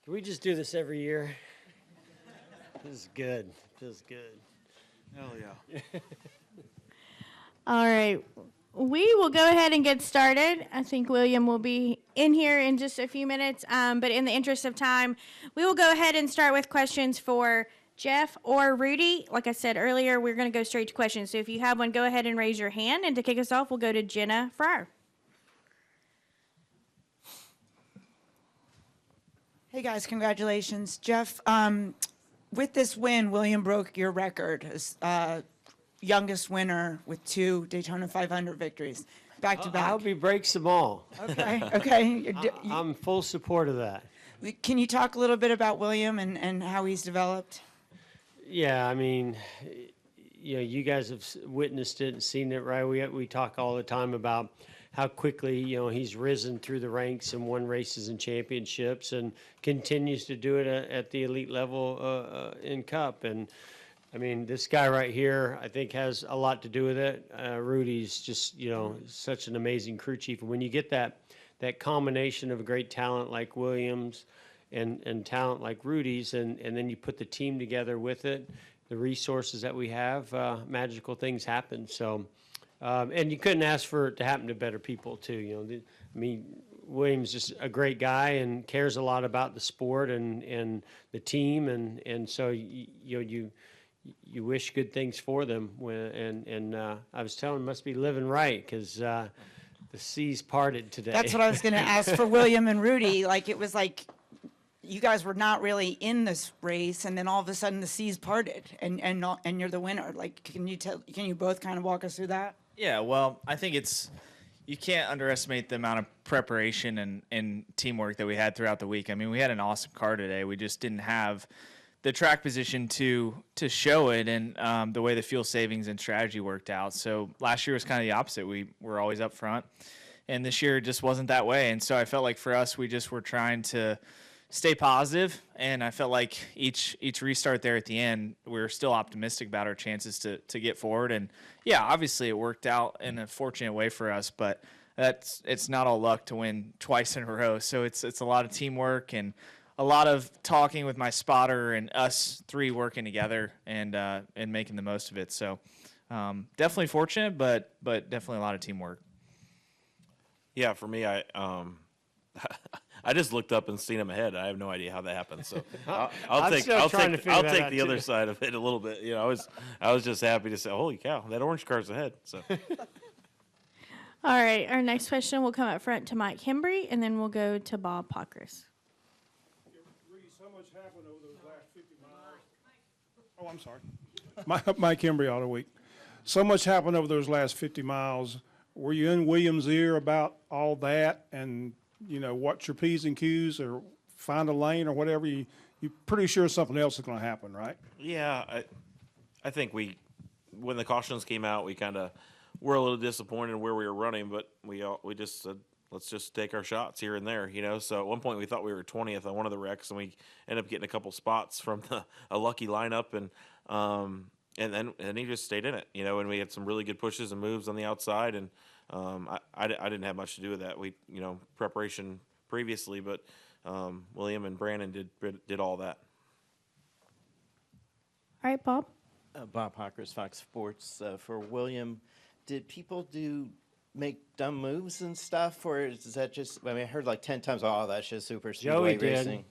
Can we just do this every year? This is good. Feels good. Hell yeah. All right. We will go ahead and get started. I think William will be in here in just a few minutes. But in the interest of time, we will go ahead and start with questions for Jeff or Rudy. Like I said earlier, we're going to go straight to questions. So if you have one, go ahead and raise your hand. And to kick us off, we'll go to Jenna Fryer. Hey guys, congratulations. Jeff, with this win, William broke your record as youngest winner with 2 Daytona 500 victories, back to I back. hope he breaks them all. Okay, okay. I'm full support of that. Can you talk a little bit about William and how he's developed? Yeah, I mean, you guys have witnessed it and seen it, right? We talk all the time about how quickly, he's risen through the ranks and won races and championships and continues to do it at the elite level in Cup. And, I mean, this guy right here, I think, has a lot to do with it. Rudy's just, such an amazing crew chief. And when you get that combination of great talent like Williams and talent like Rudy's, and then you put the team together with it, the resources that we have, magical things happen. So, and you couldn't ask for it to happen to better people too. William's just a great guy and cares a lot about the sport and the team, and so you wish good things for them. I was telling him must be living right because the seas parted today. That's what I was going to ask for William and Rudy. Like, it was like you guys were not really in this race, and then all of a sudden the seas parted, and you're the winner. Like, can you both kind of walk us through that? Yeah, well, I think you can't underestimate the amount of preparation and teamwork that we had throughout the week. I mean, we had an awesome car today. We just didn't have the track position to show it, and the way the fuel savings and strategy worked out. So last year was kind of the opposite. We were always up front, and this year just wasn't that way. And so I felt like for us, we just were trying to stay positive, and I felt like each restart there at the end, we were still optimistic about our chances to get forward. And yeah, obviously it worked out in a fortunate way for us, but it's not all luck to win twice in a row. So it's a lot of teamwork and a lot of talking with my spotter and us 3 working together and making the most of it. So definitely fortunate, but definitely a lot of teamwork. Yeah, for me, I just looked up and seen him ahead. I have no idea how that happened. So I'll take the other side of it a little bit. I was just happy to say, holy cow, that orange car's ahead. So. All right. Our next question will come up front to Mike Hembry, and then we'll go to Bob Pockris. Rudy, so much happened over those last 50 miles. Oh, I'm sorry. Mike Hembry, Auto Week. So much happened over those last 50 miles. Were you in Williams' ear about all that and watch your P's and Q's or find a lane or whatever? You're pretty sure something else is going to happen, right? Yeah, I think when the cautions came out, we kind of were a little disappointed where we were running, but we just said, let's just take our shots here and there, So at one point we thought we were 20th on one of the wrecks, and we ended up getting a couple spots from a lucky lineup, and then he just stayed in it, and we had some really good pushes and moves on the outside, and I didn't have much to do with that. We, preparation previously, but William and Brandon did all that. All right, Bob. Bob Pockris, Fox Sports. For William, did people make dumb moves and stuff, or is that just? I heard like 10 times. Oh, that's just super speedway racing.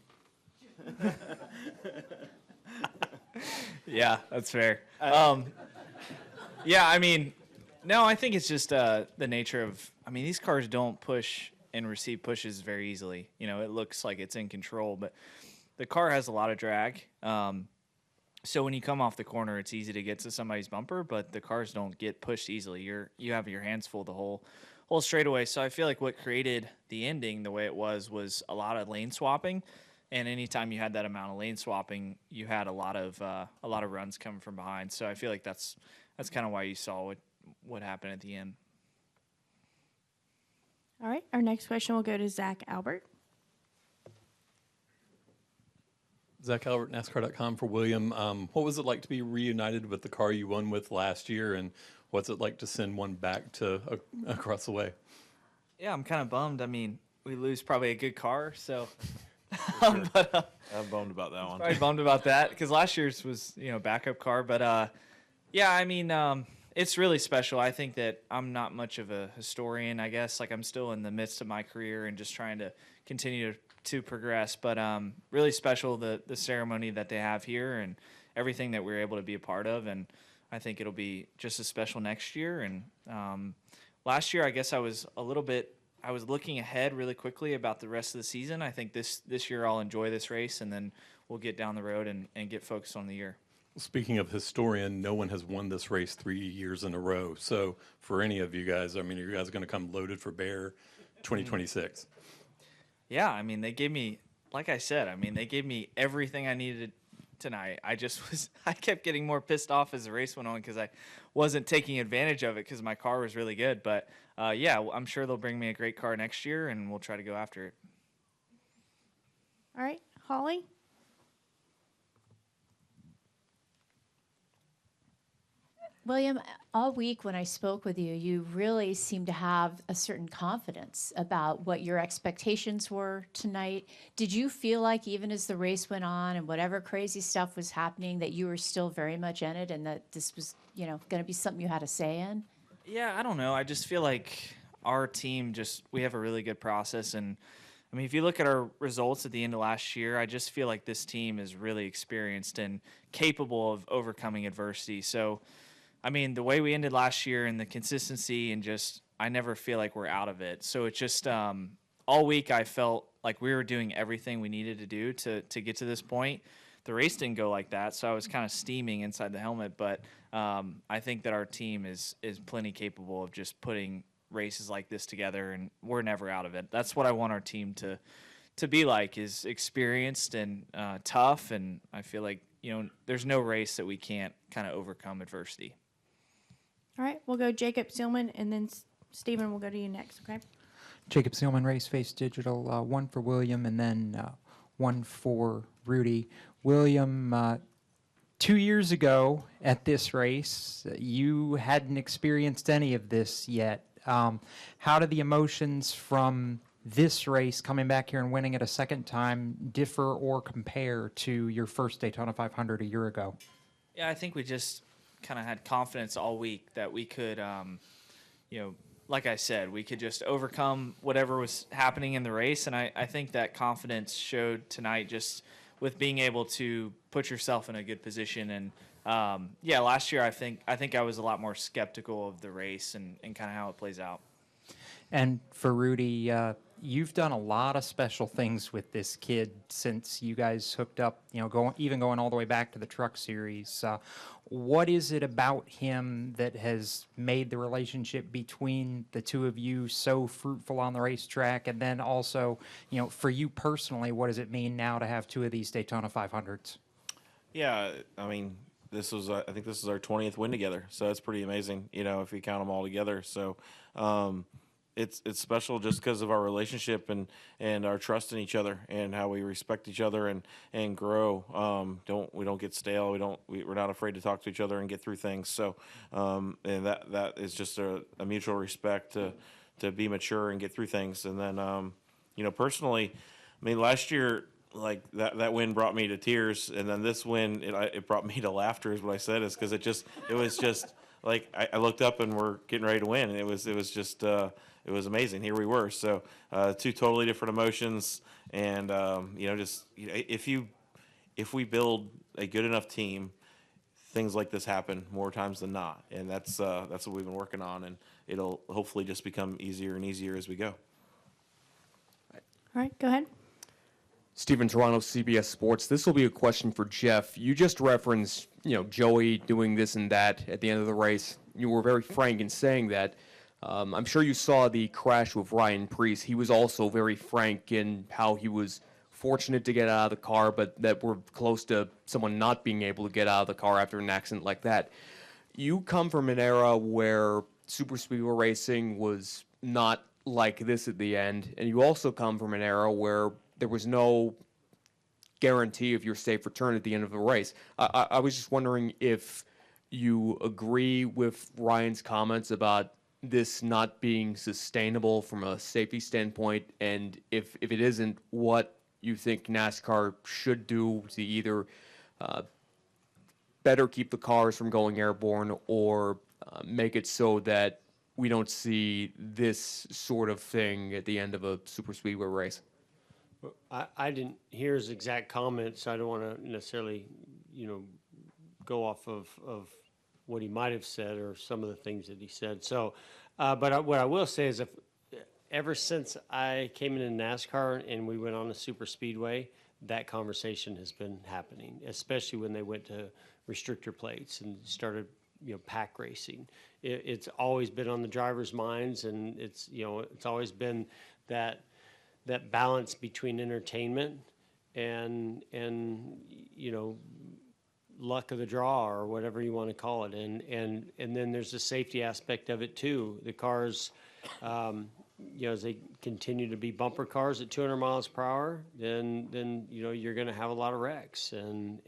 Yeah, that's fair. Yeah, no, I think it's just the nature of. These cars don't push and receive pushes very easily. It looks like it's in control, but the car has a lot of drag. So when you come off the corner, it's easy to get to somebody's bumper, but the cars don't get pushed easily. You have your hands full the whole straightaway. So I feel like what created the ending the way it was a lot of lane swapping, and anytime you had that amount of lane swapping, you had a lot of runs coming from behind. So I feel like that's kind of why you saw what happened at the end. All right. Our next question will go to Zach Albert. Zach Albert, NASCAR.com for William. What was it like to be reunited with the car you won with last year, and what's it like to send one back to across the way? Yeah, I'm kind of bummed. We lose probably a good car, so I'm bummed about that one. Probably bummed about that because last year's was backup car, but yeah, I mean it's really special. I think that I'm not much of a historian. I guess like I'm still in the midst of my career and just trying to continue to progress. But really special the ceremony that they have here and everything that we're able to be a part of, and I think it'll be just as special next year. And last year, I guess I was looking ahead really quickly about the rest of the season. I think this year I'll enjoy this race, and then we'll get down the road and get focused on the year. Speaking of historian, no one has won this race 3 years in a row. So for any of you guys, I mean, are you guys going to come loaded for bear 2026? Yeah, I mean, they gave me, like I said, they gave me everything I needed tonight. I kept getting more pissed off as the race went on because I wasn't taking advantage of it because my car was really good. But yeah, I'm sure they'll bring me a great car next year, and we'll try to go after it. All right, Holly. William, all week when I spoke with you, you really seemed to have a certain confidence about what your expectations were tonight. Did you feel like even as the race went on and whatever crazy stuff was happening, that you were still very much in it and that this was, going to be something you had a say in? Yeah, I don't know. I just feel like our team we have a really good process. And I mean, if you look at our results at the end of last year, I just feel like this team is really experienced and capable of overcoming adversity. So, I mean, the way we ended last year and the consistency and I never feel like we're out of it. So it's just all week I felt like we were doing everything we needed to do to get to this point. The race didn't go like that, so I was kind of steaming inside the helmet. But I think that our team is plenty capable of just putting races like this together, and we're never out of it. That's what I want our team to be like, is experienced and tough. And I feel like, there's no race that we can't kind of overcome adversity. All right, we'll go Jacob Seelman, and then Stephen will go to you next, okay? Jacob Seelman, Race Face Digital, one for William and then one for Rudy. William, 2 years ago at this race, you hadn't experienced any of this yet. How do the emotions from this race, coming back here and winning it a second time, differ or compare to your first Daytona 500 a year ago? Yeah, I think we just kind of had confidence all week that we could, like I said, we could just overcome whatever was happening in the race. And I think that confidence showed tonight just with being able to put yourself in a good position. And yeah, last year I think I was a lot more skeptical of the race and kind of how it plays out. And for Rudy, you've done a lot of special things with this kid since you guys hooked up, going all the way back to the Truck Series. What is it about him that has made the relationship between the two of you so fruitful on the racetrack? And then also, for you personally, what does it mean now to have two of these Daytona 500s? Yeah, I mean, I think this is our 20th win together, so it's pretty amazing, if you count them all together. So it's special just because of our relationship and our trust in each other and how we respect each other and grow. We don't get stale. We're not afraid to talk to each other and get through things. So and that is just a mutual respect to be mature and get through things. And then personally, I mean, last year, like that win brought me to tears, and then this win it brought me to laughter, is what I said, is because it was just like I looked up and we're getting ready to win, and it was just it was amazing. Here we were. So two totally different emotions, and if we build a good enough team, things like this happen more times than not, and that's what we've been working on, and it'll hopefully just become easier and easier as we go. All right, go ahead. Stephen Toronto, CBS Sports. This will be a question for Jeff. You just referenced, Joey doing this and that at the end of the race. You were very frank in saying that. I'm sure you saw the crash with Ryan Preece. He was also very frank in how he was fortunate to get out of the car, but that we're close to someone not being able to get out of the car after an accident like that. You come from an era where super speedway racing was not like this at the end, and you also come from an era where there was no guarantee of your safe return at the end of the race. I was just wondering if you agree with Ryan's comments about this not being sustainable from a safety standpoint, and if it isn't, what you think NASCAR should do to either better keep the cars from going airborne or make it so that we don't see this sort of thing at the end of a super speedway race? I didn't hear his exact comments, so I don't want to necessarily, go off of what he might have said or some of the things that he said. So, what I will say is, ever since I came into NASCAR and we went on a super speedway, that conversation has been happening, especially when they went to restrictor plates and started, pack racing. It's always been on the drivers' minds, and it's always been that balance between entertainment and luck of the draw, or whatever you want to call it, and then there's the safety aspect of it too. The cars, as they continue to be bumper cars at 200 miles per hour, then you're going to have a lot of wrecks, and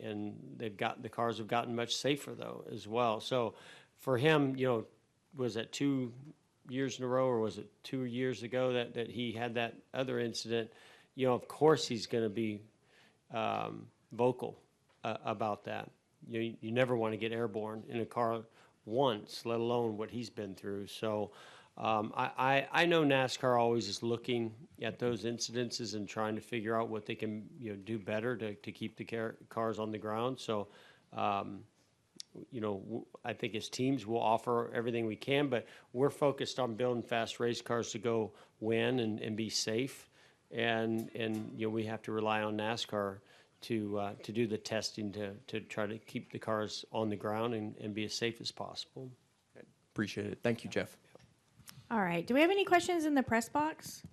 the cars have gotten much safer though as well. So for him, was that 2 years in a row, or was it 2 years ago that he had that other incident? Of course he's going to be vocal about that. You never want to get airborne in a car once, let alone what he's been through. So I know NASCAR always is looking at those incidences and trying to figure out what they can do better to keep the cars on the ground. So I think as teams we'll offer everything we can, but we're focused on building fast race cars to go win and be safe, and we have to rely on NASCAR to do the testing to try to keep the cars on the ground and be as safe as possible. Appreciate it. Thank you, Jeff. All right. Do we have any questions in the press box?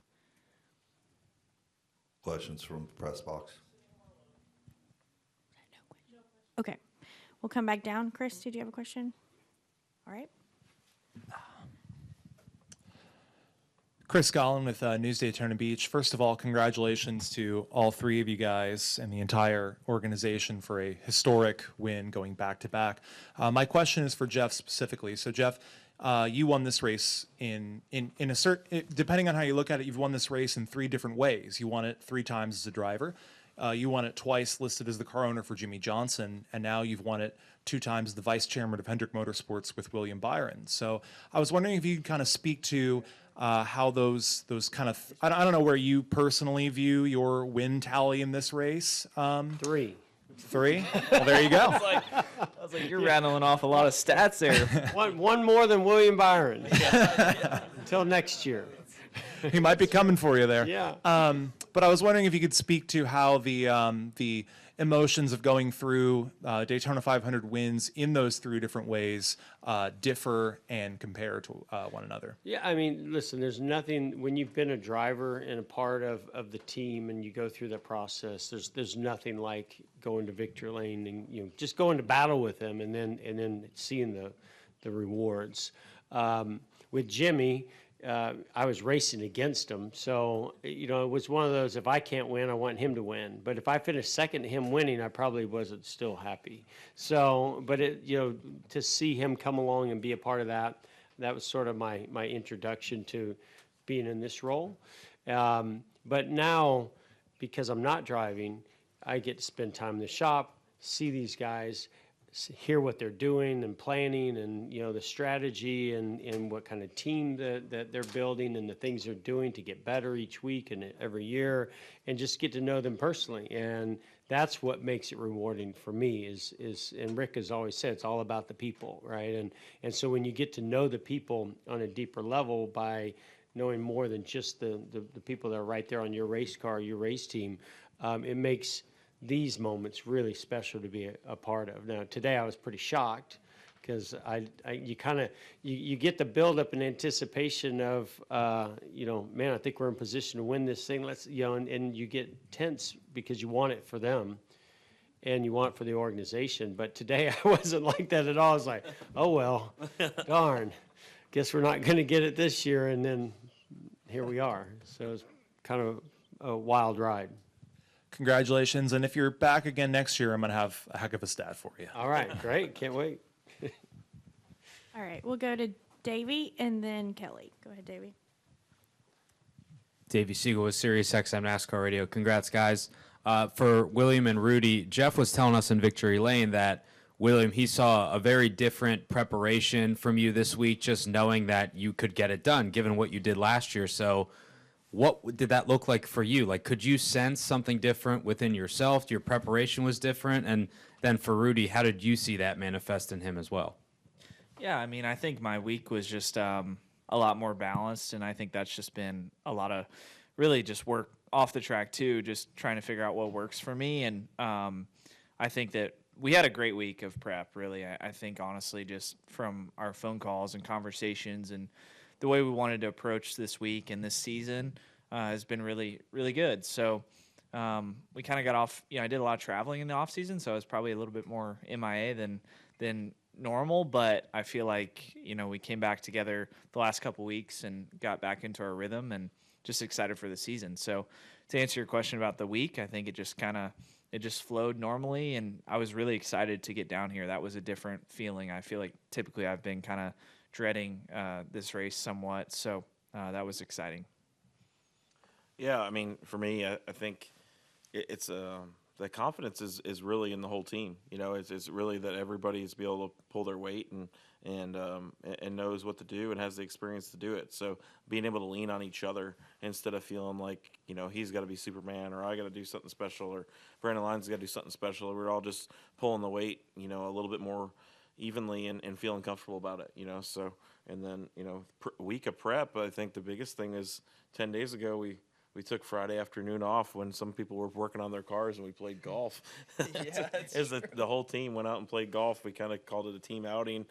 Questions from the press box? Okay. We'll come back down. Chris, did you have a question? All right. Chris Gollin with News Daytona Beach. First of all, congratulations to all three of you guys and the entire organization for a historic win going back to back. My question is for Jeff specifically. So Jeff, you won this race in a certain, depending on how you look at it, you've won this race in 3 different ways. You won it 3 times as a driver. You won it twice listed as the car owner for Jimmy Johnson, and now you've won it 2 times as the vice chairman of Hendrick Motorsports with William Byron. So I was wondering if you could kind of speak to how those kind of, I don't know where you personally view your win tally in this race. 3. 3? Well, there you go. I was like, you're rattling off a lot of stats there. one more than William Byron. Until next year. He might be coming for you there. Yeah. But I was wondering if you could speak to how the emotions of going through Daytona 500 wins in those 3 different ways differ and compare to one another. Yeah, I mean, listen, there's nothing, when you've been a driver and a part of the team and you go through that process, there's nothing like going to victory lane and just going to battle with them and then seeing the rewards. With Jimmy, I was racing against him, so it was one of those, if I can't win, I want him to win. But if I finished second to him winning, I probably wasn't still happy. So, but to see him come along and be a part of that was sort of my introduction to being in this role. But now, because I'm not driving, I get to spend time in the shop, see these guys, hear what they're doing and planning, and the strategy and what kind of team that they're building and the things they're doing to get better each week and every year, and just get to know them personally. And that's what makes it rewarding for me is and Rick has always said, it's all about the people, right? And so when you get to know the people on a deeper level by knowing more than just the people that are right there on your race car, your race team, it makes these moments really special to be a part of. Now, today I was pretty shocked because you get the buildup and anticipation of, man, I think we're in position to win this thing. Let's, and you get tense because you want it for them and you want it for the organization. But today I wasn't like that at all. I was like, oh, well, darn, guess we're not going to get it this year. And then here we are. So it's kind of a wild ride. Congratulations, and if you're back again next year, I'm going to have a heck of a stat for you. All right, great. Can't wait. All right, we'll go to Davey and then Kelly. Go ahead, Davey. Davey Siegel with Sirius XM NASCAR Radio. Congrats, guys. For William and Rudy, Jeff was telling us in Victory Lane that William, he saw a very different preparation from you this week, just knowing that you could get it done, given what you did last year. So what did that look like for you? Like, could you sense something different within yourself? Your preparation was different? And then for Rudy, how did you see that manifest in him as well? Yeah, I mean, I think my week was just a lot more balanced, and I think that's just been a lot of really just work off the track too, just trying to figure out what works for me. And I think that we had a great week of prep, really. I think, honestly, just from our phone calls and conversations and the way we wanted to approach this week and this season has been really, really good. So we kind of got off, I did a lot of traveling in the off season, so I was probably a little bit more MIA than normal, but I feel like, we came back together the last couple weeks and got back into our rhythm and just excited for the season. So to answer your question about the week, I think it just flowed normally, and I was really excited to get down here. That was a different feeling. I feel like typically I've been kind of dreading this race somewhat, so that was exciting. Yeah, I mean, for me, I think it's the confidence is really in the whole team. It's really that everybody's be able to pull their weight and knows what to do and has the experience to do it. So being able to lean on each other instead of feeling like, he's got to be Superman or I got to do something special or Brandon Lyons got to do something special. We're all just pulling the weight, a little bit more evenly and feeling comfortable about it, So, and then, week of prep, I think the biggest thing is 10 days ago, we took Friday afternoon off when some people were working on their cars and we played golf. Yeah, As the whole team went out and played golf, we kind of called it a team outing.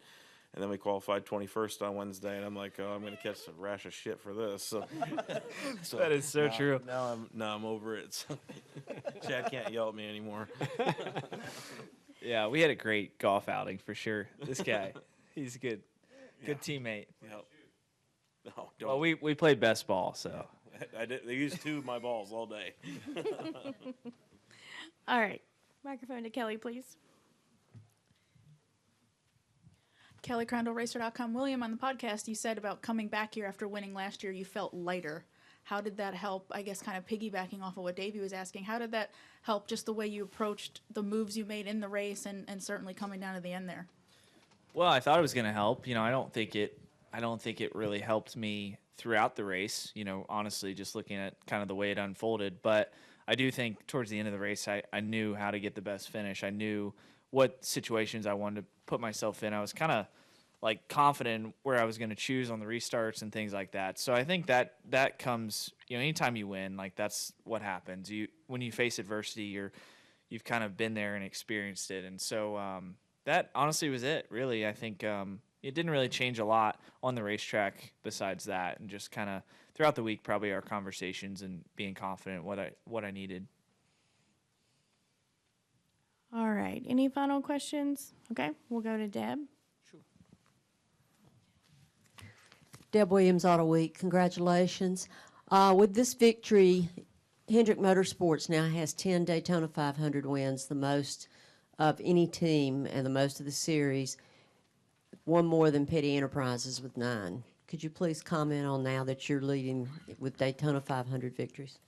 And then we qualified 21st on Wednesday, and I'm like, oh, I'm going to catch a rash of shit for this. So, that is so true. Now I'm over it. So Chad can't yell at me anymore. Yeah, we had a great golf outing for sure. This guy, he's a good teammate. Yep. No, don't. Well, we played best ball, so. They used two of my balls all day. All right. Microphone to Kelly, please. Kelly Crandall, Racer.com. William, on the podcast, you said about coming back here after winning last year, you felt lighter. How did that help, I guess, kind of piggybacking off of what Davey was asking, how did that help just the way you approached the moves you made in the race and certainly coming down to the end there? Well, I thought it was going to help. I don't think it really helped me throughout the race, honestly, just looking at kind of the way it unfolded. But I do think towards the end of the race, I knew how to get the best finish. I knew what situations I wanted to put myself in. I was kind of like confident where I was going to choose on the restarts and things like that. So I think that comes, anytime you win, like that's what happens. When you face adversity, you've kind of been there and experienced it. And so that honestly was it, really. I think it didn't really change a lot on the racetrack besides that, and just kind of throughout the week, probably our conversations and being confident what I needed. All right. Any final questions? Okay, we'll go to Deb. Deb Williams, Auto Week. Congratulations. With this victory, Hendrick Motorsports now has 10 Daytona 500 wins, the most of any team and the most of the series, one more than Petty Enterprises with 9. Could you please comment on now that you're leading with Daytona 500 victories?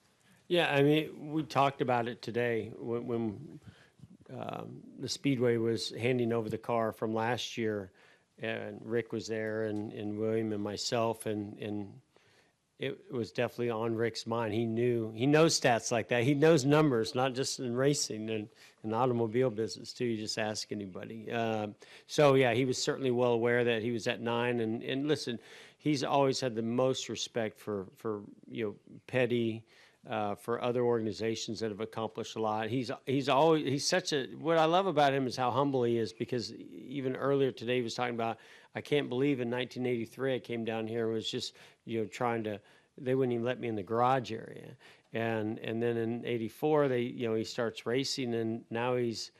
Yeah, I mean, we talked about it today when the Speedway was handing over the car from last year, and Rick was there, and William and myself, and it was definitely on Rick's mind. He knows stats like that. He knows numbers, not just in racing and in the automobile business too. You just ask anybody. So yeah, he was certainly well aware that he was at 9. And listen, he's always had the most respect for Petty, for other organizations that have accomplished a lot. He's such a, what I love about him is how humble he is, because even earlier today he was talking about, I can't believe in 1983 I came down here and was just, trying to, they wouldn't even let me in the garage area. And then in 84 he starts racing, and now he's,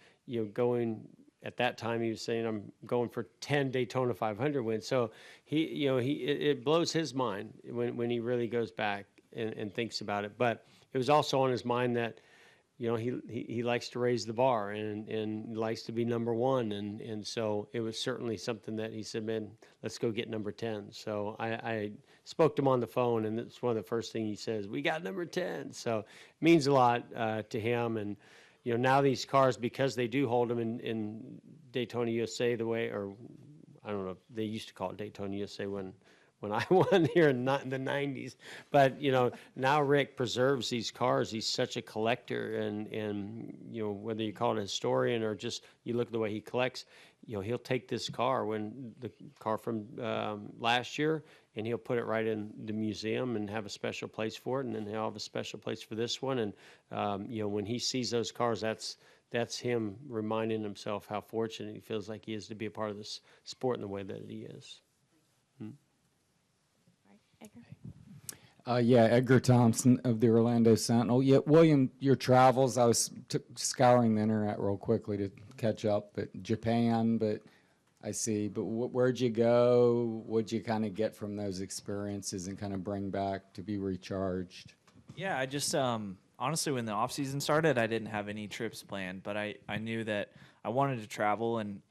going, at that time he was saying, I'm going for 10 Daytona 500 wins. So it blows his mind when he really goes back and thinks about it. But it was also on his mind that he likes to raise the bar and likes to be number one. And so it was certainly something that he said, man, let's go get number 10. So I spoke to him on the phone, and it's one of the first things he says, we got number 10. So it means a lot to him. And, now these cars, because they do hold them in Daytona USA the way, or I don't know, they used to call it Daytona USA when I won here in the 90s. But, now Rick preserves these cars. He's such a collector. And whether you call it a historian or just you look at the way he collects, he'll take this car, when the car from last year, and he'll put it right in the museum and have a special place for it. And then he'll have a special place for this one. And, when he sees those cars, that's him reminding himself how fortunate he feels like he is to be a part of this sport in the way that he is. Yeah, Edgar Thompson of the Orlando Sentinel. Yeah, William, your travels, I was scouring the internet real quickly to catch up, but Japan, but I see. But where'd you go? What'd you kind of get from those experiences and kind of bring back to be recharged? Yeah, I just honestly, when the off season started, I didn't have any trips planned, but I knew that I wanted to travel, and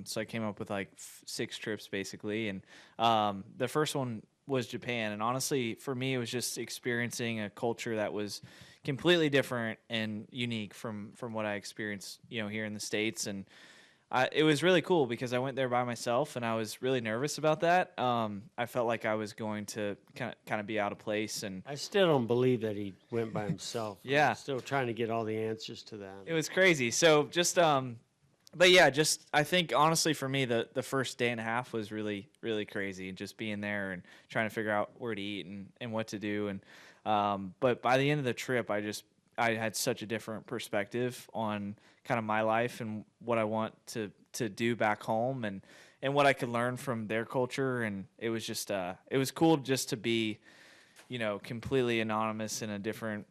so I came up with like 6 trips basically. And the first one was Japan, and honestly, for me, it was just experiencing a culture that was completely different and unique from what I experienced, here in the States. And it was really cool because I went there by myself, and I was really nervous about that. I felt like I was going to kind of be out of place, and I still don't believe that he went by himself. Yeah. I'm still trying to get all the answers to that. it was crazy. So just but yeah, just I think honestly for me the first day and a half was really, really crazy, and just being there and trying to figure out where to eat and what to do. And but by the end of the trip, I had such a different perspective on kind of my life and what I want to do back home, and what I could learn from their culture. And it was just it was cool just to be, completely anonymous in a different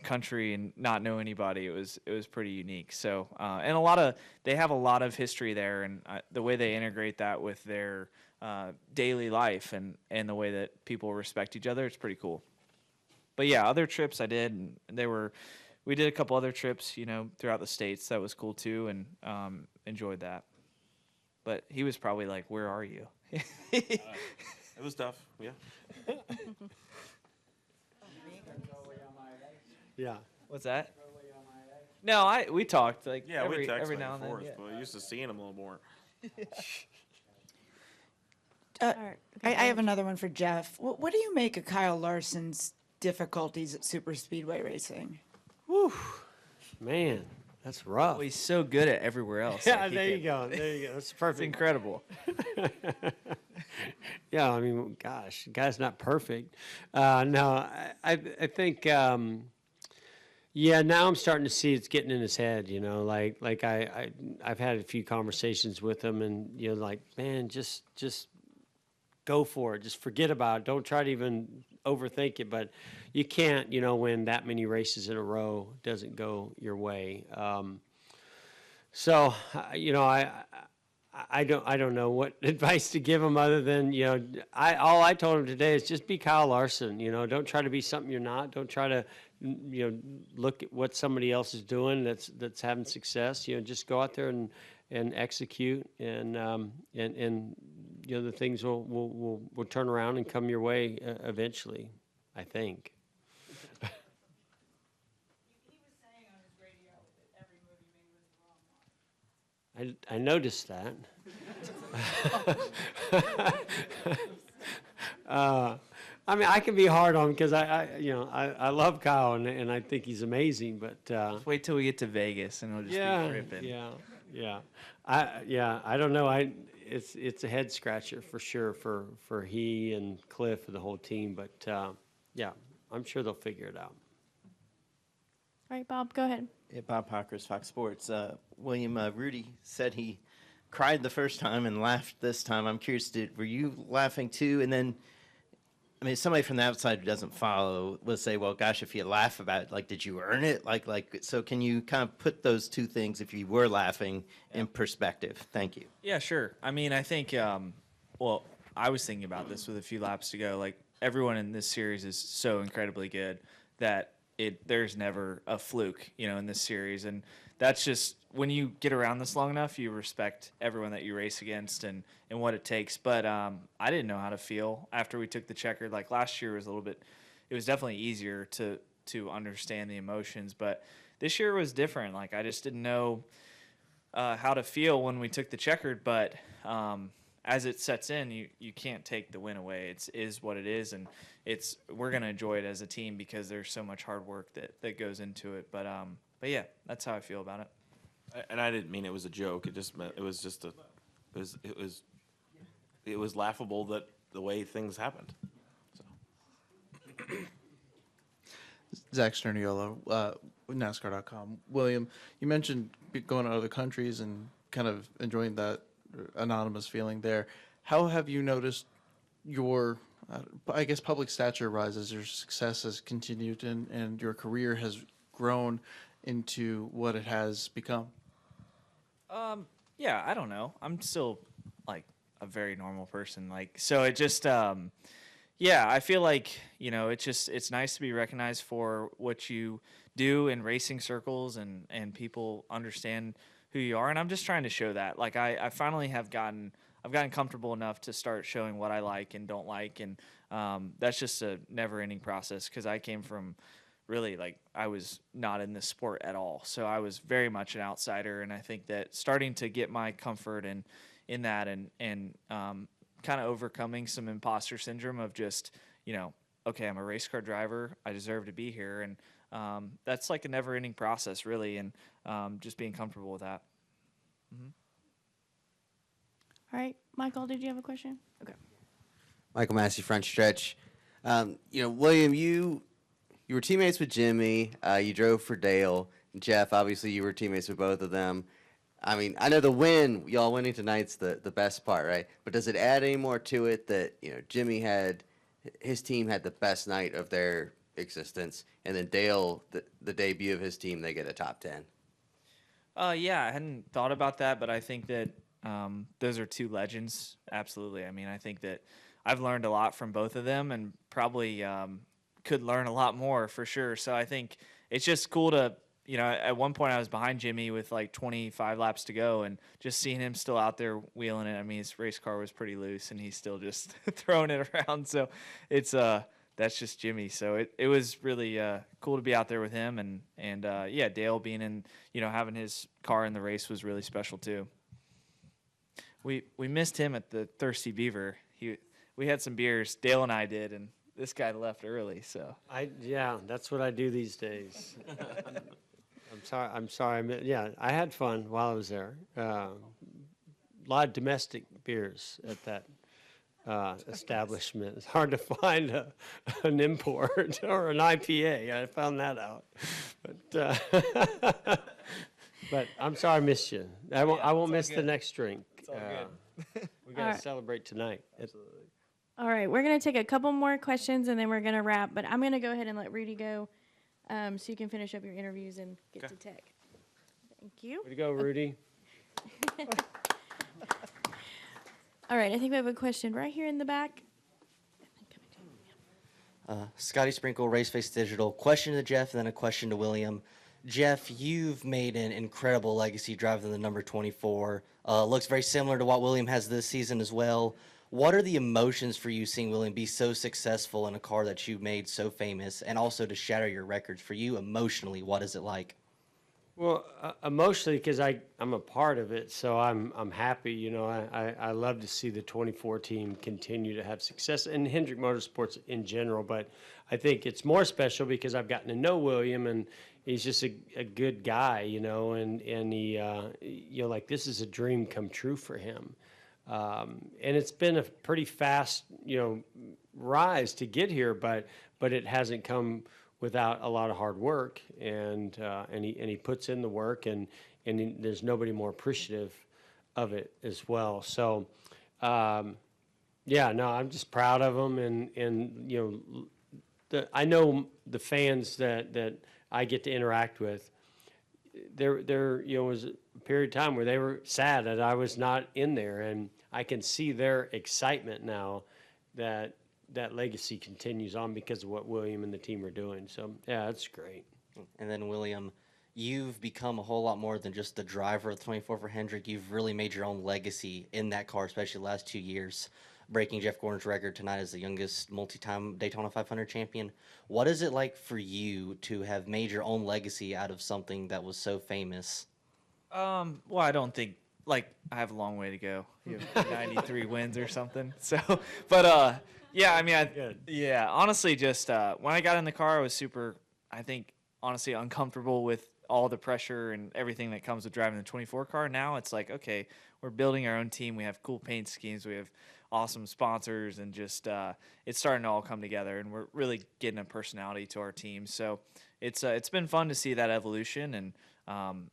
country and not know anybody. It was pretty unique. So and they have a lot of history there, and the way they integrate that with their daily life and the way that people respect each other, it's pretty cool. But yeah, other trips I did, and we did a couple other trips, throughout the States. That was cool too, and enjoyed that. But he was probably like, "Where are you?" It was tough. Yeah. Yeah. What's that? No, we talked like Yeah, every we text every back now and and then. forth, Yeah. but I used to seeing him a little more. I have another one for Jeff. What do you make of Kyle Larson's difficulties at super speedway racing? Whew, man, that's rough. Well, he's so good at everywhere else. Yeah, Like, he there you can- go. There you go. That's perfect. It's incredible. Yeah, I mean, gosh, the guy's not perfect. No, I think, yeah, now I'm starting to see it's getting in his head. Like I've had a few conversations with him, and like, man, just go for it. Just forget about it. Don't try to even overthink it. But you can't, when that many races in a row doesn't go your way. So, I don't know what advice to give him other than, all I told him today is just be Kyle Larson. Don't try to be something you're not. Don't try to, look at what somebody else is doing that's having success. Just go out there and execute, and the things will turn around and come your way eventually, I think. I noticed that. I mean, I can be hard on him because I love Kyle, and I think he's amazing. But Just wait till we get to Vegas, and it'll just be ripping. yeah. I don't know. It's a head scratcher for sure for he and Cliff and the whole team. But yeah, I'm sure they'll figure it out. All right, Bob, go ahead. Yeah, Bob Hawkers, Fox Sports. William, Rudy said he cried the first time and laughed this time. I'm curious, were you laughing too? And then, I mean, somebody from the outside who doesn't follow will say, well, gosh, if you laugh about it, like, did you earn it? So can you kind of put those two things, if you were laughing, in perspective? Thank you. Yeah, sure. I mean, I think, well, I was thinking about this with a few laps to go. Like, everyone in this series is so incredibly good that there's never a fluke, in this series. And that's just, when you get around this long enough, you respect everyone that you race against and what it takes. But I didn't know how to feel after we took the checkered. Like last year was it was definitely easier to understand the emotions. But this year was different. Like I just didn't know how to feel when we took the checkered. But as it sets in, you can't take the win away. It is what it is, and we're gonna enjoy it as a team because there's so much hard work that goes into it. But yeah, that's how I feel about it. And I didn't mean it was a joke. It just meant it was laughable that the way things happened. So. Zach Sterniolo, with NASCAR.com. William, you mentioned going to other countries and kind of enjoying that anonymous feeling there. How have you noticed your, I guess, public stature rise as your success has continued and your career has grown into what it has become? Yeah, I don't know. I'm still like a very normal person. So it just, yeah, I feel like, it's nice to be recognized for what you do in racing circles and people understand who you are. And I'm just trying to show that. Like I finally I've gotten comfortable enough to start showing what I like and don't like. And that's just a never ending process because I came from really I was not in this sport at all. So I was very much an outsider. And I think that starting to get my comfort in that and kind of overcoming some imposter syndrome of just, okay, I'm a race car driver. I deserve to be here. And that's like a never ending process really. And just being comfortable with that. Mm-hmm. All right, Michael, did you have a question? Okay. Michael Massey, front stretch. William, you were teammates with Jimmy. You drove for Dale. Jeff, obviously, you were teammates with both of them. I mean, I know the win, y'all winning tonight's the best part, right? But does it add any more to it that, Jimmy his team had the best night of their existence, and then Dale, the debut of his team, they get a top 10? Yeah, I hadn't thought about that, but I think that those are two legends. Absolutely. I mean, I think that I've learned a lot from both of them and probably could learn a lot more for sure. So I think it's just cool to, at one point I was behind Jimmy with 25 laps to go and just seeing him still out there wheeling it. I mean, his race car was pretty loose and he's still just throwing it around. So it's, that's just Jimmy. So it was really cool to be out there with him. And yeah, Dale being in, having his car in the race was really special too. We missed him at the Thirsty Beaver. We had some beers, Dale and I did, and this guy left early. So yeah, that's what I do these days. I'm sorry. Yeah, I had fun while I was there. A lot of domestic beers at that establishment. It's hard to find an import or an IPA. I found that out. But I'm sorry I missed you. I won't miss the next drink. It's all good. We got to celebrate tonight. Absolutely. All right, we're going to take a couple more questions and then we're going to wrap. But I'm going to go ahead and let Rudy go so you can finish up your interviews and get to tech. Thank you. Way to go, Rudy. All right, I think we have a question right here in the back. Scotty Sprinkle, Raceface Digital. Question to Jeff, and then a question to William. Jeff, you've made an incredible legacy driving the number 24. Looks very similar to what William has this season as well. What are the emotions for you seeing William be so successful in a car that you made so famous, and also to shatter your records? For you emotionally, what is it like? Well, emotionally, because I'm a part of it, so I'm happy. I love to see the 24 team continue to have success, and Hendrick Motorsports in general. But I think it's more special because I've gotten to know William, and he's just a good guy, and he, this is a dream come true for him. And it's been a pretty fast, rise to get here, but it hasn't come without a lot of hard work, and he puts in the work, and there's nobody more appreciative of it as well. So, I'm just proud of him, and I know the fans that I get to interact with. There was a period of time where they were sad that I was not in there, and I can see their excitement now that that legacy continues on because of what William and the team are doing. So yeah, that's great. And then William, you've become a whole lot more than just the driver of the 24 for Hendrick. You've really made your own legacy in that car, especially the last 2 years, breaking Jeff Gordon's record tonight as the youngest multi-time Daytona 500 champion. What is it like for you to have made your own legacy out of something that was so famous? Well, I don't think I have a long way to go. You have 93 wins or something. So, but yeah, I mean, yeah, honestly, just when I got in the car, I was super, I think, honestly, uncomfortable with all the pressure and everything that comes with driving the 24 car. Now it's like, okay, we're building our own team. We have cool paint schemes. We have awesome sponsors, and just it's starting to all come together, and we're really getting a personality to our team. So it's been fun to see that evolution, and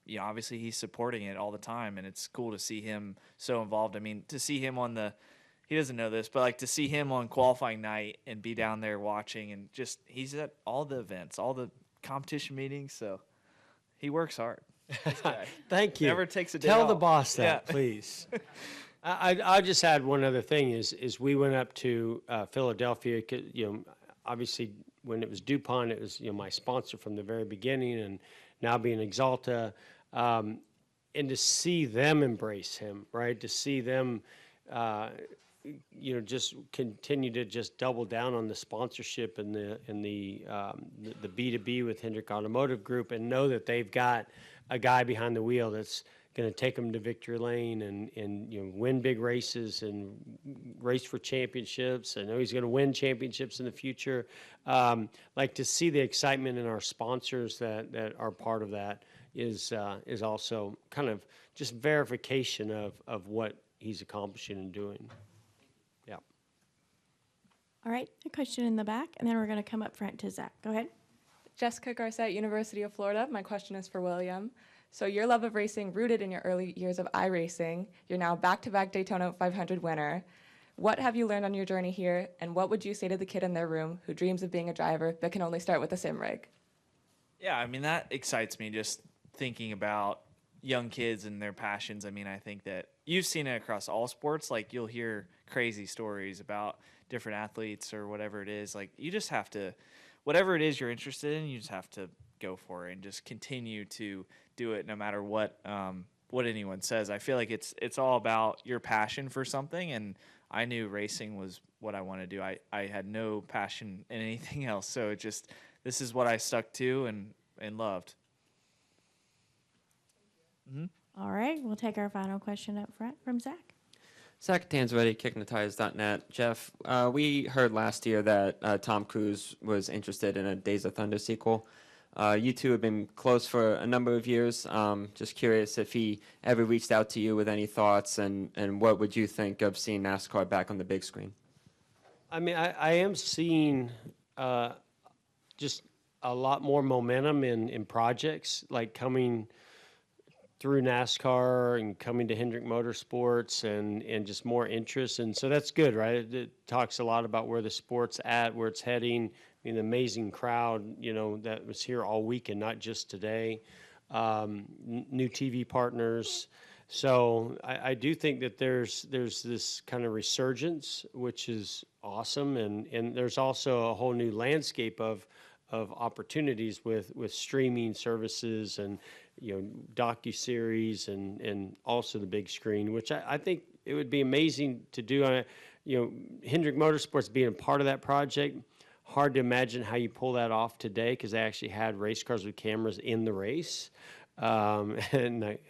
you know, obviously he's supporting it all the time, and it's cool to see him so involved. I mean, to see him on he doesn't know this, but like to see him on qualifying night and be down there watching, and just he's at all the events, all the competition meetings, so he works hard. Thank you. Never takes a day Tell the off. boss that, Yeah. please. I just add one other thing is we went up to Philadelphia. You know, obviously when it was DuPont, it was, you know, my sponsor from the very beginning, and now being Exalta, and to see them embrace him, right? To see them, you know, just continue to just double down on the sponsorship and the B2B with Hendrick Automotive Group, and know that they've got a guy behind the wheel that's going to take them to victory lane and you know, win big races and race for championships. I know he's going to win championships in the future. Like to see the excitement in our sponsors that are part of that is also kind of just verification of what he's accomplishing and doing. Yeah. All right, a question in the back, and then we're going to come up front to Zach. Go ahead. Jessica Garcette, University of Florida. My question is for William. So your love of racing rooted in your early years of iRacing. You're now back-to-back Daytona 500 winner. What have you learned on your journey here, and what would you say to the kid in their room who dreams of being a driver but can only start with a sim rig? Yeah, I mean, that excites me, just thinking about young kids and their passions. I mean, I think that you've seen it across all sports. Like, you'll hear crazy stories about different athletes or whatever it is. Like, you just have to, whatever it is you're interested in, you just have to go for it and just continue to do it no matter what anyone says. I feel like it's all about your passion for something, and I knew racing was what I wanted to do. I had no passion in anything else, so it just, this is what I stuck to and loved. Mm-hmm. All right, we'll take our final question up front from Zach. Zach Tansready, kickingthetires.net. Jeff, we heard last year that Tom Cruise was interested in a Days of Thunder sequel. You two have been close for a number of years. Just curious if he ever reached out to you with any thoughts, and what would you think of seeing NASCAR back on the big screen? I mean, I am seeing just a lot more momentum in projects like coming through NASCAR and coming to Hendrick Motorsports and just more interest. And so that's good, right? It talks a lot about where the sport's at, where it's heading. I mean, the amazing crowd, you know, that was here all week and not just today. New TV partners. So I do think that there's this kind of resurgence, which is awesome. And there's also a whole new landscape of opportunities with streaming services and, you know, docuseries and also the big screen, which I think it would be amazing to do. You know, Hendrick Motorsports being a part of that project, hard to imagine how you pull that off today, because they actually had race cars with cameras in the race, and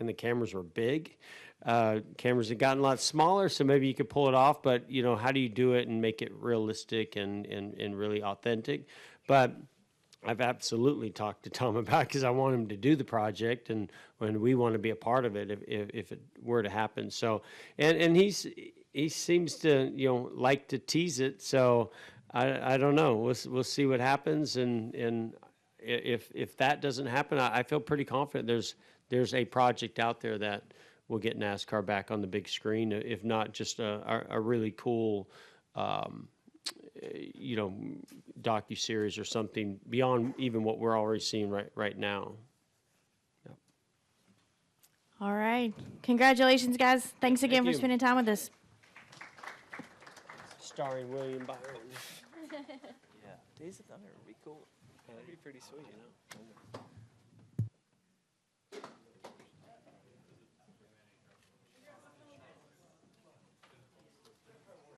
the cameras were big. Cameras have gotten a lot smaller, so maybe you could pull it off, but, you know, how do you do it and make it realistic and really authentic? But I've absolutely talked to Tom about it because I want him to do the project, and we want to be a part of it if it were to happen. So, and he seems to, you know, like to tease it. So I don't know. We'll see what happens, and if that doesn't happen, I feel pretty confident there's a project out there that will get NASCAR back on the big screen, if not just a really cool, you know, docuseries or something beyond even what we're already seeing right now. Yep. All right. Congratulations, guys. Thanks again Thank for you. spending time with us. starring William Byron. Yeah, Days of Thunder would be cool. That'd be pretty sweet, you know.